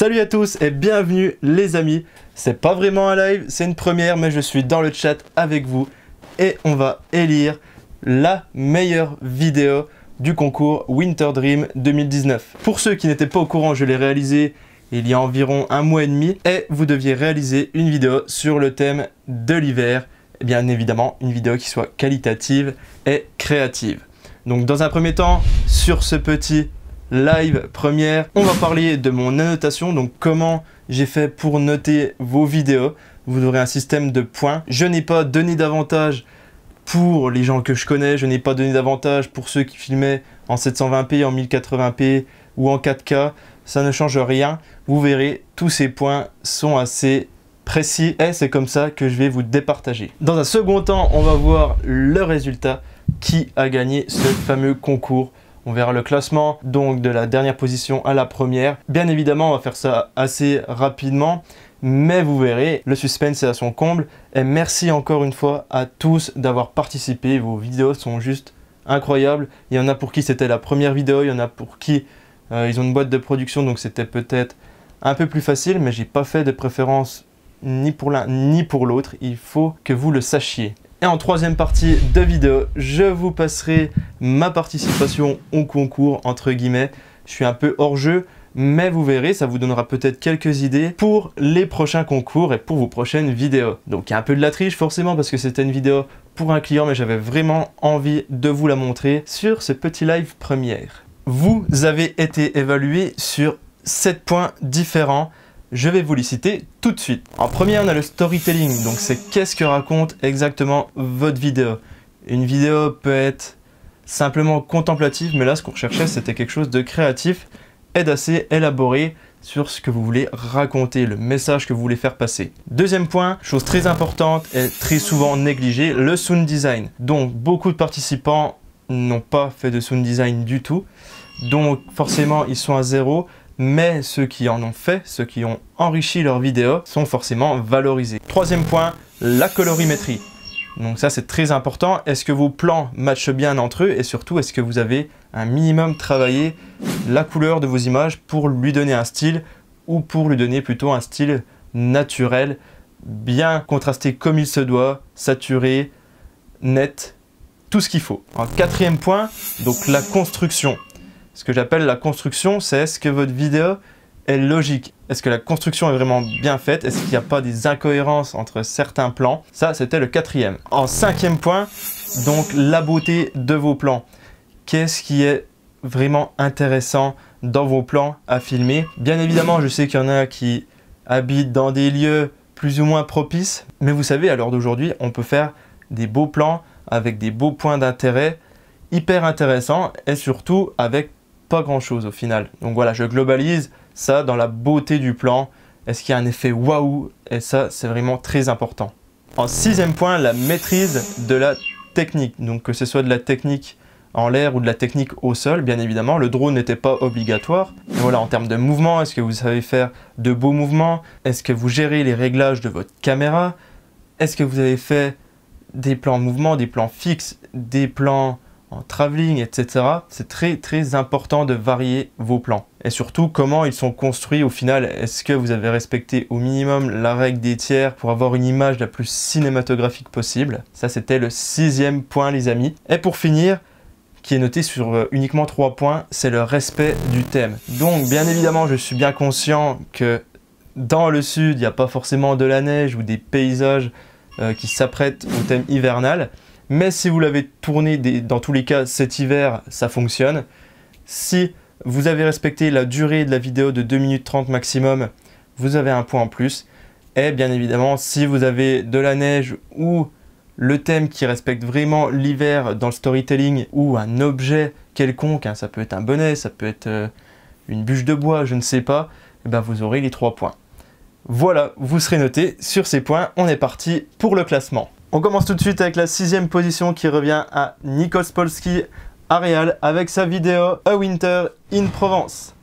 Salut à tous et bienvenue les amis. C'est pas vraiment un live, c'est une première, mais je suis dans le chat avec vous et on va élire la meilleure vidéo du concours Winter Dream 2019. Pour ceux qui n'étaient pas au courant, je l'ai réalisé il y a environ un mois et demi et vous deviez réaliser une vidéo sur le thème de l'hiver. Et bien évidemment, une vidéo qui soit qualitative et créative. Donc dans un premier temps, sur ce petit live première, on va parler de mon annotation, donc comment j'ai fait pour noter vos vidéos. Vous aurez un système de points. Je n'ai pas donné d'avantage pour les gens que je connais, je n'ai pas donné d'avantage pour ceux qui filmaient en 720p, en 1080p ou en 4K. Ça ne change rien. Vous verrez, tous ces points sont assez précis et c'est comme ça que je vais vous départager. Dans un second temps, on va voir le résultat, qui a gagné ce fameux concours. On verra le classement donc de la dernière position à la première. Bien évidemment, on va faire ça assez rapidement, mais vous verrez, le suspense est à son comble. Et merci encore une fois à tous d'avoir participé. Vos vidéos sont juste incroyables. Il y en a pour qui c'était la première vidéo, il y en a pour qui ils ont une boîte de production, donc c'était peut-être un peu plus facile, mais j'ai pas fait de préférence ni pour l'un ni pour l'autre. Il faut que vous le sachiez. Et en troisième partie de vidéo, je vous passerai ma participation au concours, entre guillemets. Je suis un peu hors jeu, mais vous verrez, ça vous donnera peut-être quelques idées pour les prochains concours et pour vos prochaines vidéos. Donc il y a un peu de la triche forcément parce que c'était une vidéo pour un client, mais j'avais vraiment envie de vous la montrer sur ce petit live première. Vous avez été évalué sur 7 points différents. Je vais vous les citer tout de suite. En premier, on a le storytelling. Donc, c'est qu'est-ce que raconte exactement votre vidéo. Une vidéo peut être simplement contemplative, mais là, ce qu'on recherchait, c'était quelque chose de créatif et d'assez élaboré sur ce que vous voulez raconter, le message que vous voulez faire passer. Deuxième point, chose très importante et très souvent négligée, le sound design. Donc, beaucoup de participants n'ont pas fait de sound design du tout. Donc, forcément, ils sont à zéro. Mais ceux qui en ont fait, ceux qui ont enrichi leur vidéo, sont forcément valorisés. Troisième point, la colorimétrie. Donc ça, c'est très important. Est-ce que vos plans matchent bien entre eux? Et surtout, est-ce que vous avez un minimum travaillé la couleur de vos images pour lui donner un style ou pour lui donner plutôt un style naturel, bien contrasté comme il se doit, saturé, net, tout ce qu'il faut. En quatrième point, donc la construction. Ce que j'appelle la construction, c'est est-ce que votre vidéo est logique? Est-ce que la construction est vraiment bien faite? Est-ce qu'il n'y a pas des incohérences entre certains plans? Ça, c'était le quatrième. En cinquième point, donc la beauté de vos plans. Qu'est-ce qui est vraiment intéressant dans vos plans à filmer? Bien évidemment, je sais qu'il y en a qui habitent dans des lieux plus ou moins propices, mais vous savez, à l'heure d'aujourd'hui, on peut faire des beaux plans avec des beaux points d'intérêt hyper intéressants et surtout avec pas grand chose au final. Donc voilà, je globalise ça dans la beauté du plan. Est-ce qu'il y a un effet waouh? Et ça, c'est vraiment très important. En sixième point, la maîtrise de la technique. Donc que ce soit de la technique en l'air ou de la technique au sol, bien évidemment. Le drone n'était pas obligatoire. Et voilà, en termes de mouvement, est-ce que vous savez faire de beaux mouvements? Est-ce que vous gérez les réglages de votre caméra? Est-ce que vous avez fait des plans mouvement, des plans fixes, des plans en travelling, etc. C'est très important de varier vos plans. Et surtout, comment ils sont construits au final. Est-ce que vous avez respecté au minimum la règle des tiers pour avoir une image la plus cinématographique possible? Ça, c'était le sixième point, les amis. Et pour finir, qui est noté sur uniquement 3 points, c'est le respect du thème. Donc, bien évidemment, je suis bien conscient que dans le sud, il n'y a pas forcément de la neige ou des paysages qui s'apprêtent au thème hivernal. Mais si vous l'avez tourné dans tous les cas cet hiver, ça fonctionne. Si vous avez respecté la durée de la vidéo de 2 minutes 30 maximum, vous avez un point en plus. Et bien évidemment, si vous avez de la neige ou le thème qui respecte vraiment l'hiver dans le storytelling ou un objet quelconque, hein, ça peut être un bonnet, ça peut être une bûche de bois, je ne sais pas, et ben vous aurez les 3 points. Voilà, vous serez noté sur ces points. On est parti pour le classement. On commence tout de suite avec la 6e position qui revient à Nikos Polski Areal avec sa vidéo A Winter in Provence.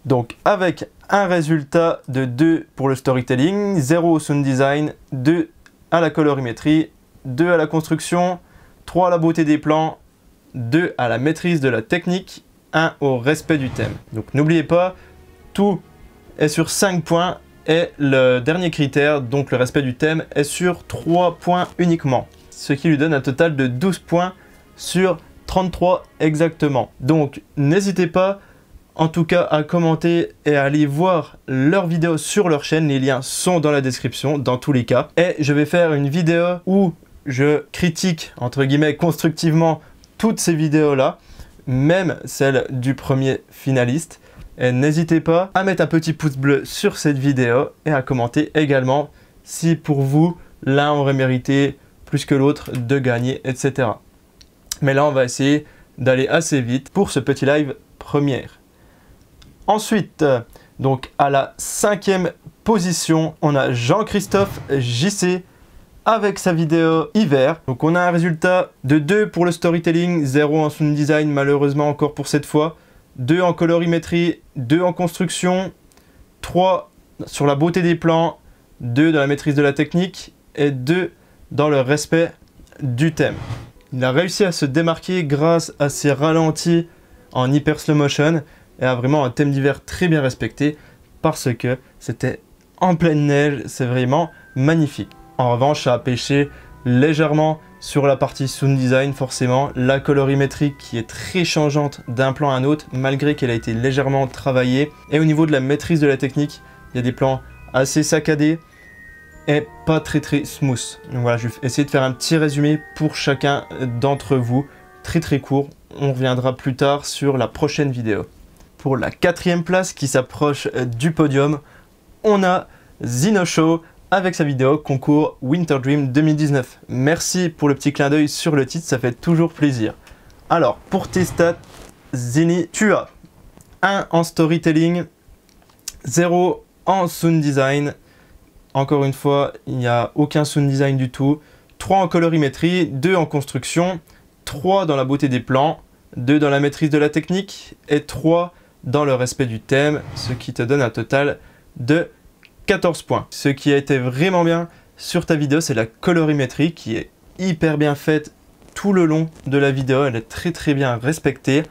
Donc avec un résultat de 2 pour le storytelling, 0 au sound design, 2 à la colorimétrie, 2 à la construction, 3 à la beauté des plans, 2 à la maîtrise de la technique, 1 au respect du thème. Donc n'oubliez pas, tout est sur 5 points et le dernier critère, donc le respect du thème, est sur 3 points uniquement. Ce qui lui donne un total de 12 points sur 33 exactement. Donc n'hésitez pas en tout cas à commenter et à aller voir leurs vidéos sur leur chaîne. Les liens sont dans la description dans tous les cas. Et je vais faire une vidéo où je critique entre guillemets constructivement toutes ces vidéos là, même celle du premier finaliste. Et n'hésitez pas à mettre un petit pouce bleu sur cette vidéo et à commenter également si pour vous l'un aurait mérité plus que l'autre de gagner, etc. Mais là on va essayer d'aller assez vite pour ce petit live première. Ensuite, donc à la 5e position, on a Jean-Christophe JC avec sa vidéo hiver. Donc on a un résultat de 2 pour le storytelling, 0 en sound design malheureusement encore pour cette fois, 2 en colorimétrie, 2 en construction, 3 sur la beauté des plans, 2 dans la maîtrise de la technique et 2 dans le respect du thème. Il a réussi à se démarquer grâce à ses ralentis en hyper slow motion et a vraiment un thème d'hiver très bien respecté parce que c'était en pleine neige, c'est vraiment magnifique. En revanche, ça a pêché légèrement sur la partie sound design, forcément. La colorimétrie qui est très changeante d'un plan à un autre, malgré qu'elle a été légèrement travaillée. Et au niveau de la maîtrise de la technique, il y a des plans assez saccadés et pas très smooth. Donc voilà, je vais essayer de faire un petit résumé pour chacun d'entre vous, très court. On reviendra plus tard sur la prochaine vidéo. Pour la 4e place qui s'approche du podium, on a Zinoshow avec sa vidéo concours Winter Dream 2019. Merci pour le petit clin d'œil sur le titre, ça fait toujours plaisir. Alors, pour tes stats, Zini, tu as 1 en storytelling, 0 en sound design. Encore une fois, il n'y a aucun sound design du tout. 3 en colorimétrie, 2 en construction, 3 dans la beauté des plans, 2 dans la maîtrise de la technique et 3 dans le respect du thème, ce qui te donne un total de 14 points. Ce qui a été vraiment bien sur ta vidéo, c'est la colorimétrie qui est hyper bien faite tout le long de la vidéo. Elle est très bien respectée.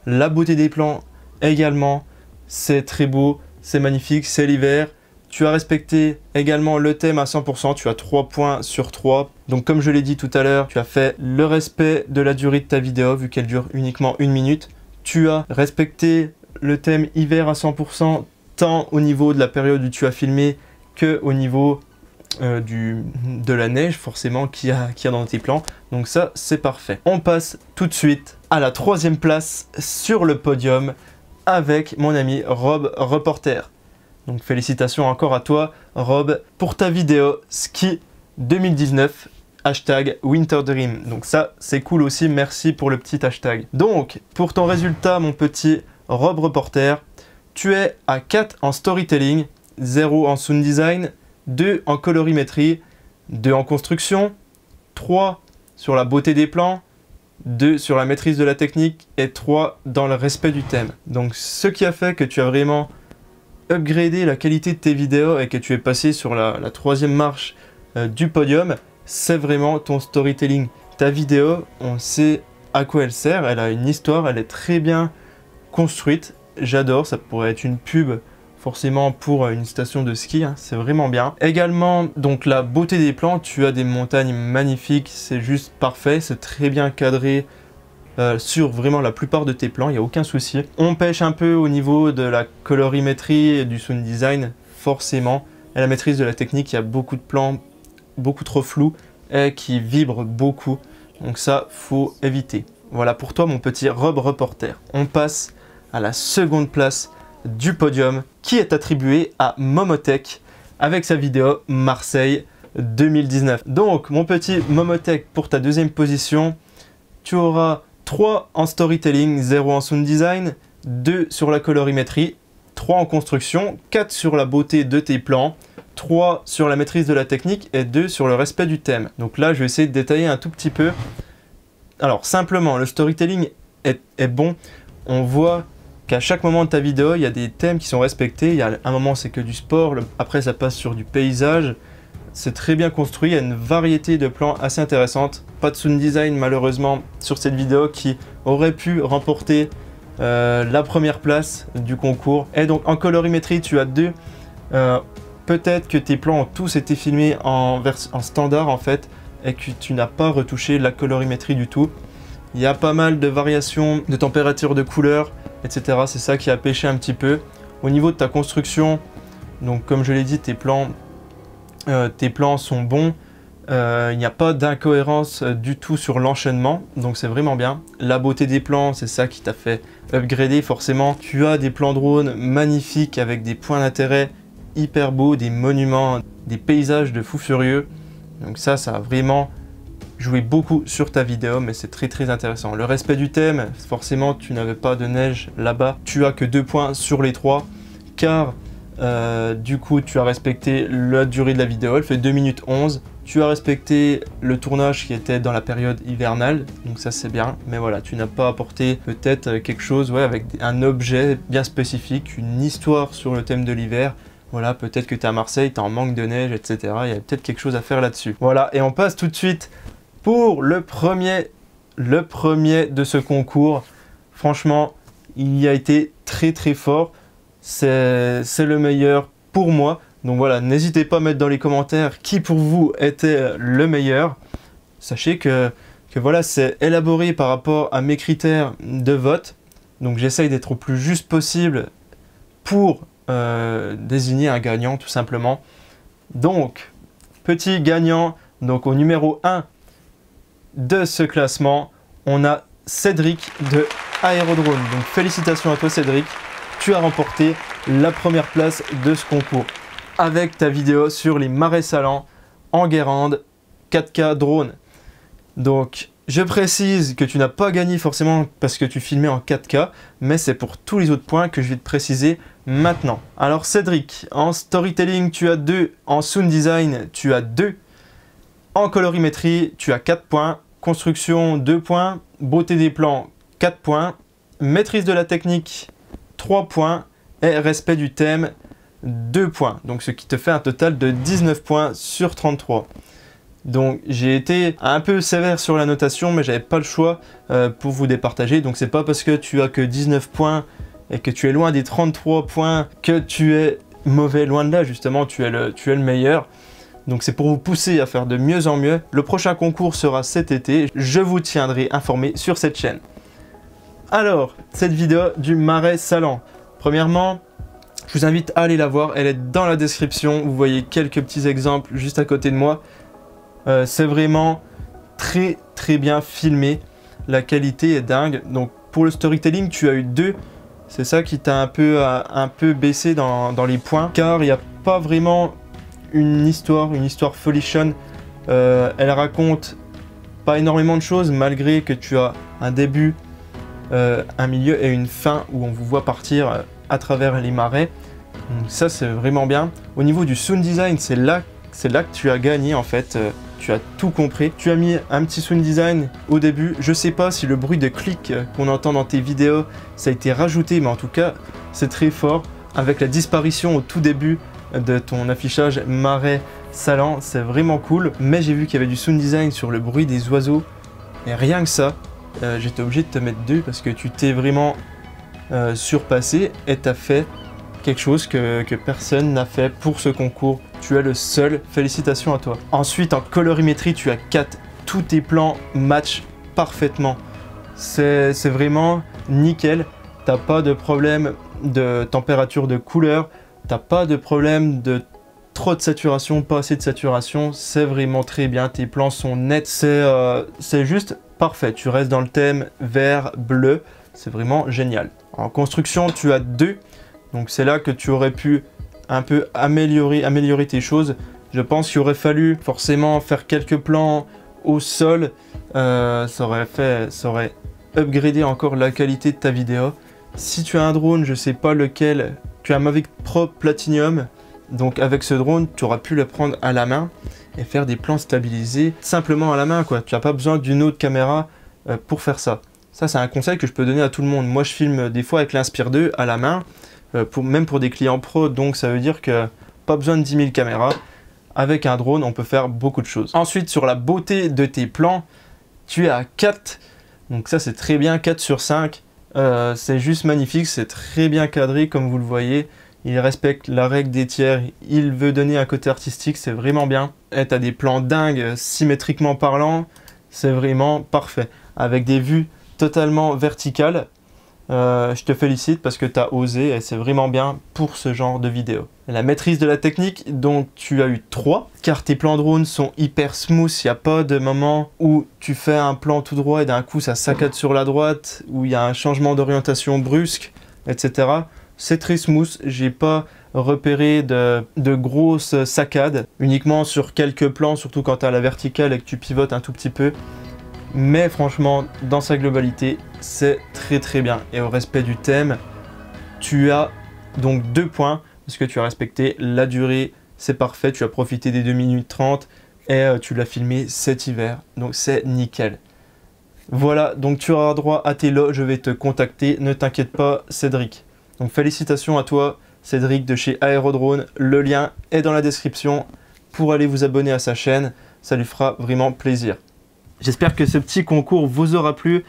La beauté des plans également, c'est très beau, c'est magnifique, c'est l'hiver. Tu as respecté également le thème à 100%, tu as 3 points sur 3. Donc comme je l'ai dit tout à l'heure, tu as fait le respect de la durée de ta vidéo vu qu'elle dure uniquement 1 minute. Tu as respecté le thème hiver à 100%, tant au niveau de la période où tu as filmé que au niveau de la neige forcément qu'il y a dans tes plans. Donc ça, c'est parfait. On passe tout de suite à la 3e place sur le podium avec mon ami Rob Reporter. Donc félicitations encore à toi Rob pour ta vidéo ski 2019 hashtag Winter Dream. Donc ça c'est cool aussi, merci pour le petit hashtag. Donc pour ton résultat mon petit Rob Reporter, tu es à 4 en storytelling, 0 en sound design, 2 en colorimétrie, 2 en construction, 3 sur la beauté des plans, 2 sur la maîtrise de la technique et 3 dans le respect du thème. Donc ce qui a fait que tu as vraiment upgradé la qualité de tes vidéos et que tu es passé sur la 3e marche du podium, c'est vraiment ton storytelling. Ta vidéo, on sait à quoi elle sert, elle a une histoire, elle est très bien construite. J'adore, ça pourrait être une pub forcément pour une station de ski, hein, c'est vraiment bien. Également, donc la beauté des plans, tu as des montagnes magnifiques, c'est juste parfait, c'est très bien cadré sur vraiment la plupart de tes plans, il n'y a aucun souci. On pêche un peu au niveau de la colorimétrie et du sound design, forcément. Et la maîtrise de la technique, il y a beaucoup de plans, beaucoup trop flous et qui vibrent beaucoup. Donc ça, faut éviter. Voilà pour toi mon petit Rob Reporter. On passe à la 2e place du podium qui est attribuée à Momotech avec sa vidéo Marseille 2019. Donc mon petit Momotech, pour ta 2e position, tu auras 3 en storytelling, 0 en sound design, 2 sur la colorimétrie, 3 en construction, 4 sur la beauté de tes plans, 3 sur la maîtrise de la technique et 2 sur le respect du thème. Donc là je vais essayer de détailler un tout petit peu. Alors simplement, le storytelling est bon. On voit qu'à chaque moment de ta vidéo, il y a des thèmes qui sont respectés. Il y a un moment, c'est que du sport. Après, ça passe sur du paysage. C'est très bien construit. Il y a une variété de plans assez intéressante. Pas de sound design, malheureusement, sur cette vidéo qui aurait pu remporter la première place du concours. Et donc en colorimétrie, tu as 2. Peut-être que tes plans ont tous été filmés en standard en fait, et que tu n'as pas retouché la colorimétrie du tout. Il y a pas mal de variations de température, de couleur, etc. C'est ça qui a pêché un petit peu. Au niveau de ta construction, donc comme je l'ai dit, tes plans sont bons. Il n'y a pas d'incohérence du tout sur l'enchaînement, donc c'est vraiment bien. La beauté des plans, c'est ça qui t'a fait upgrader forcément. Tu as des plans drone magnifiques avec des points d'intérêt hyper beaux, des monuments, des paysages de fou furieux. Donc ça a vraiment joué beaucoup sur ta vidéo, mais c'est très intéressant. Le respect du thème, forcément tu n'avais pas de neige là-bas. Tu as que 2 points sur les 3, car du coup tu as respecté la durée de la vidéo, elle fait 2 minutes 11. Tu as respecté le tournage qui était dans la période hivernale, donc ça c'est bien. Mais voilà, tu n'as pas apporté peut-être quelque chose avec un objet bien spécifique, une histoire sur le thème de l'hiver. Voilà, peut-être que tu es à Marseille, tu es en manque de neige, etc. Il y a peut-être quelque chose à faire là-dessus. Voilà, et on passe tout de suite pour le premier de ce concours. Franchement, il a été très fort. C'est le meilleur pour moi. Donc voilà, n'hésitez pas à mettre dans les commentaires qui pour vous était le meilleur. Sachez que voilà, c'est élaboré par rapport à mes critères de vote. Donc j'essaye d'être au plus juste possible pour désigner un gagnant tout simplement. Donc, petit gagnant, donc au numéro 1 de ce classement, on a Cédric de Aérodrone. Donc félicitations à toi Cédric, tu as remporté la première place de ce concours avec ta vidéo sur les marais salants en Guérande 4K drone. Donc je précise que tu n'as pas gagné forcément parce que tu filmais en 4K, mais c'est pour tous les autres points que je vais te préciser maintenant. Alors Cédric, en storytelling tu as 2, en sound design tu as 2, en colorimétrie tu as 4 points, construction 2 points, beauté des plans 4 points, maîtrise de la technique 3 points et respect du thème 2 points. Donc ce qui te fait un total de 19 points sur 33. Donc j'ai été un peu sévère sur la notation, mais j'avais pas le choix pour vous départager. Donc c'est pas parce que tu as que 19 points et que tu es loin des 33 points que tu es mauvais, loin de là. Justement, tu es le meilleur. Donc c'est pour vous pousser à faire de mieux en mieux. Le prochain concours sera cet été. Je vous tiendrai informé sur cette chaîne. Alors, cette vidéo du marais salant. Premièrement, je vous invite à aller la voir. Elle est dans la description. Vous voyez quelques petits exemples juste à côté de moi. C'est vraiment très bien filmé. La qualité est dingue. Donc pour le storytelling, tu as eu 2. C'est ça qui t'a un peu baissé dans les points. Car il n'y a pas vraiment une histoire folichonne. Elle raconte pas énormément de choses malgré que tu as un début, un milieu et une fin où on vous voit partir à travers les marais. Donc ça c'est vraiment bien. Au niveau du sound design, c'est là que tu as gagné en fait. Tu as tout compris. Tu as mis un petit sound design au début. Je sais pas si le bruit de clic qu'on entend dans tes vidéos, ça a été rajouté, mais en tout cas, c'est très fort. Avec la disparition au tout début de ton affichage marais salant, c'est vraiment cool. Mais j'ai vu qu'il y avait du sound design sur le bruit des oiseaux. Et rien que ça, j'étais obligé de te mettre 2 parce que tu t'es vraiment surpassé et tu as fait quelque chose que personne n'a fait pour ce concours. Tu es le seul, félicitations à toi. Ensuite, en colorimétrie, tu as 4. Tous tes plans matchent parfaitement. C'est vraiment nickel. T'as pas de problème de température, de couleur. T'as pas de problème de trop de saturation, pas assez de saturation. C'est vraiment très bien. Tes plans sont nets. C'est juste parfait. Tu restes dans le thème vert, bleu. C'est vraiment génial. En construction, tu as 2. Donc c'est là que tu aurais pu un peu améliorer tes choses. Je pense qu'il aurait fallu forcément faire quelques plans au sol. Ça aurait upgradé encore la qualité de ta vidéo. Si tu as un drone, je sais pas lequel, tu as un Mavic Pro Platinum. Donc avec ce drone, tu auras pu le prendre à la main et faire des plans stabilisés simplement à la main, quoi. Tu n'as pas besoin d'une autre caméra pour faire ça. Ça, c'est un conseil que je peux donner à tout le monde. Moi, je filme des fois avec l'Inspire 2 à la main. Même pour des clients pro, donc ça veut dire que pas besoin de 10 000 caméras. Avec un drone, on peut faire beaucoup de choses. Ensuite, sur la beauté de tes plans, tu es à 4. Donc ça, c'est très bien, 4 sur 5. C'est juste magnifique, c'est très bien cadré comme vous le voyez. Il respecte la règle des tiers, il veut donner un côté artistique, c'est vraiment bien. Et t'as des plans dingues, symétriquement parlant, c'est vraiment parfait. Avec des vues totalement verticales. Je te félicite parce que tu as osé et c'est vraiment bien pour ce genre de vidéo. La maîtrise de la technique, donc tu as eu 3, car tes plans drone sont hyper smooth, il n'y a pas de moment où tu fais un plan tout droit et d'un coup ça saccade sur la droite, où il y a un changement d'orientation brusque, etc. C'est très smooth, j'ai pas repéré de grosses saccades, uniquement sur quelques plans, surtout quand tu as la verticale et que tu pivotes un tout petit peu. Mais franchement, dans sa globalité, c'est très bien. Et au respect du thème, tu as donc 2 points, parce que tu as respecté la durée, c'est parfait, tu as profité des 2 minutes 30 et tu l'as filmé cet hiver, donc c'est nickel. Voilà, donc tu auras droit à tes lots, je vais te contacter, ne t'inquiète pas Cédric. Donc félicitations à toi Cédric de chez Aerodrone, le lien est dans la description pour aller vous abonner à sa chaîne, ça lui fera vraiment plaisir. J'espère que ce petit concours vous aura plu.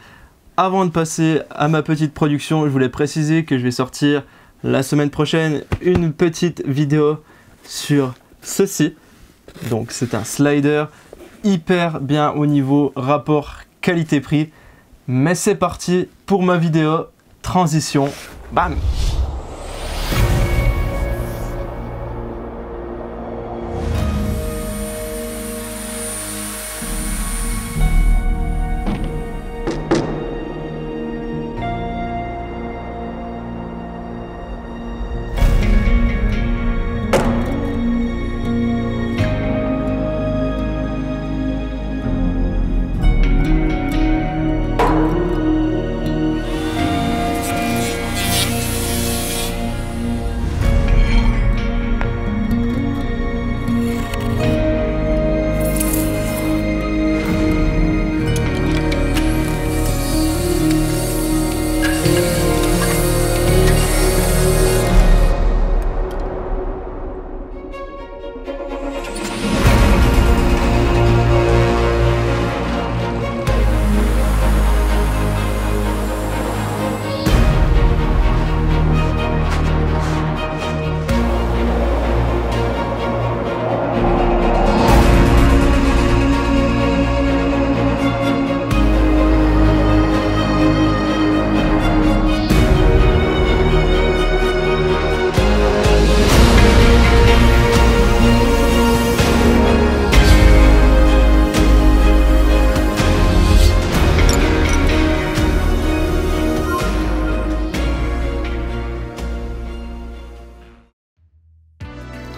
Avant de passer à ma petite production, je voulais préciser que je vais sortir la semaine prochaine une petite vidéo sur ceci. Donc c'est un slider hyper bien au niveau rapport qualité-prix. Mais c'est parti pour ma vidéo transition. Bam!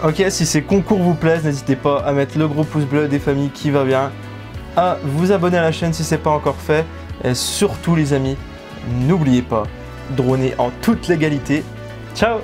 Ok, si ces concours vous plaisent, n'hésitez pas à mettre le gros pouce bleu des familles qui va bien, à vous abonner à la chaîne si ce n'est pas encore fait, et surtout les amis, n'oubliez pas, dronez en toute légalité. Ciao!